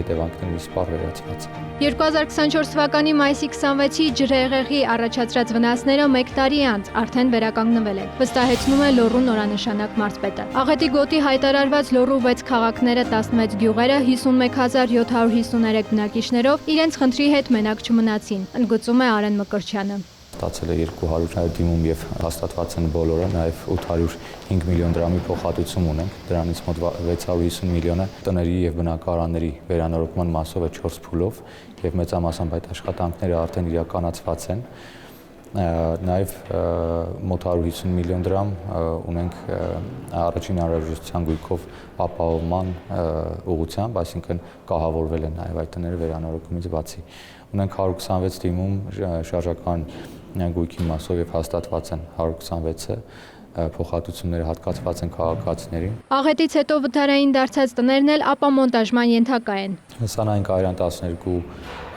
հետևանքների սպառ վերացված։ 2024 թվականի մայիսի 26-ի ջրհեղեղի առաջացրած վնասները 1 տարի անց արդեն վերականգնվել են, վստահեցնում է Լոռու նորանշանակ մարզպետը։ Աղետի գոտի հայտարարված Լոռու 6 քաղաքները 16 գյուղերը 51753 բնակիչներով իրենց խնդրի հետ մենակ չմնացին, ընդգծում է Արեն Մկրտչյանը։ Ստացել է 200 դիմում եւ հաստատված են բոլորը, նաեւ 805 միլիոն դրամի փոխհատուցում ունենք, դրանից մոտ 650 միլիոնը տների եւ բնակարանների վերանորոգման մասով է 4 փուլով եւ մեծամասամբ այդ աշխատանքները արդեն իրականացված են։ Նաեւ մոտ 150 միլիոն դրամ ունենք առաջին անհրաժեշտության գույքով ապահովման ուղղությամբ, այսինքն կահավորվել են նաեւ այդ տները վերանորոգումից բացի։ Ունենք 126 դիմում շարժական գույքի մասով եւ հաստատված են 126-ը, փոխհատուցումները հատկացված են քաղաքացիներին։ Աղետից հետո վթարային դարձած տներն էլ ապամոնտաժման ենթակա են։ Հսանային Կայարան 12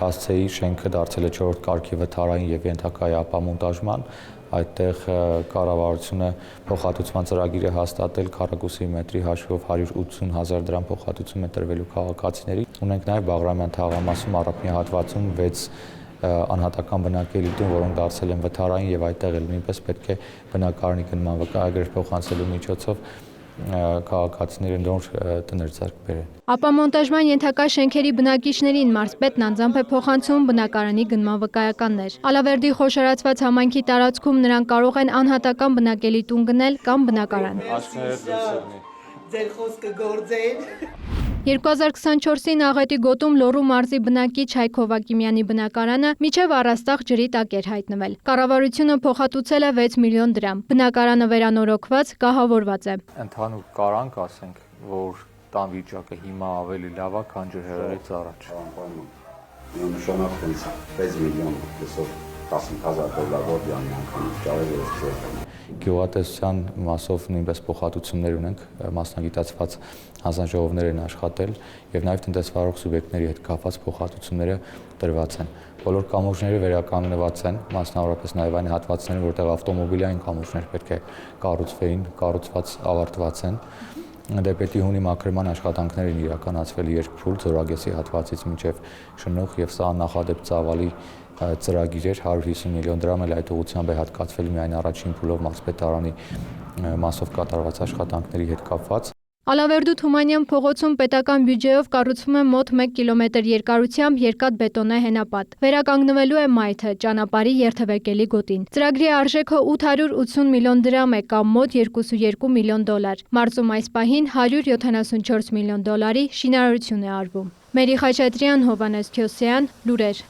հասցեի շենքը դարձել է 4-րդ կարգի վթարային եւ ենթակա է ապամոնտաժման։ Այդտեղ կառավարությունը փոխհատուցման ծրագիր է հաստատել քառակուսի մետրի հաշվով 180,000 դրամ փոխհատուցում է տրվելու քաղաքացիներին։ Ունենք նաեւ Բաղրամյան թաղամասում առափնյա հատվածում 6 անհատական բնակելի տուն, որոնք դարձել են վթարային եւ այդտեղ էլ նույնպես պետք է բնակարանի գնման վկայագրեր փոխանցելու միջոցով քաղաքացիները նոր տներ ձեռք բերեն։ Ապամոնտաժման ենթակա շենքերի բնակիչներին մարզպետն անձամբ է փոխանցում բնակարանի գնման վկայականներ։ Ալավերդի խոշորացված համայնքի տարածքում նրանք կարող են անհատական բնակելի տուն գնել կամ բնակարան։ Ձեր խոսքը գործեն։ 2024-ին Աղետի գոտում Լոռու մարզի բնակիչ Հայկ Հովակիմյանի բնակարանը միջև առաստաղ ջրի տակ էր հայտնվել։ Կառավարությունը փոխհատուցել է 6 միլիոն դրամ։ Բնակարանը վերանորոգված, կահավորված է։ Ընդհանուր կարանք ասենք, որ տան վիճակը հիմա ավելի լավ է, քան ջրհեղեղից առաջ։ Նշանակ 6 միլիոն այսօր 15,000 դոլար որտեղի անգամ ճարել է։ Գյուղատնտեսության մասով նույնպես փոխհատուցումներ ունենք, մասնագիտացված հանձնաժողովներ են աշխատել եւ նաեւ տնտեսվարող սուբյեկտների հետ կապված փոխհատուցումները տրված են։ Բոլոր կամուրջները վերականգնված են, մասնավորապես նաեւ այն հատվածները, որտեղ ավտոմոբիլային կամուրջներ պետք է կառուցվեին, կառուցված ավարտված են։ Դեպետի հունի մաքրման աշխատանքներ են իրականացվել երկփուլ Ձորագեսի հատվածից մինչև Շնող եւ սա նախադեպ ծավալի ծրագիր էր 150 միլիոն դրամ էլ այդ ուղղությամբ է հատկացվել միայն առաջին փուլով մարզպետարանի մասով կատարված աշխատանքների հետ կապված։ Ալավերդու Թումանյան փողոցում պետական բյուջեով կառուցվում է մոտ 1 կիլոմետր երկարությամբ երկաթբետոնե հենապատ։ Վերականգնվելու է մայթը ճանապարհի երթևեկելի գոտին։ Ծրագրի արժեքը 880 միլիոն դրամ է կամ մոտ 2.2 միլիոն դոլար։ Մարզում այս պահին 174 միլիոն դոլարի շինարարություն է արվում։ Մերի Խաչատրյան, Հովհաննես Քյոսյան, լուրեր։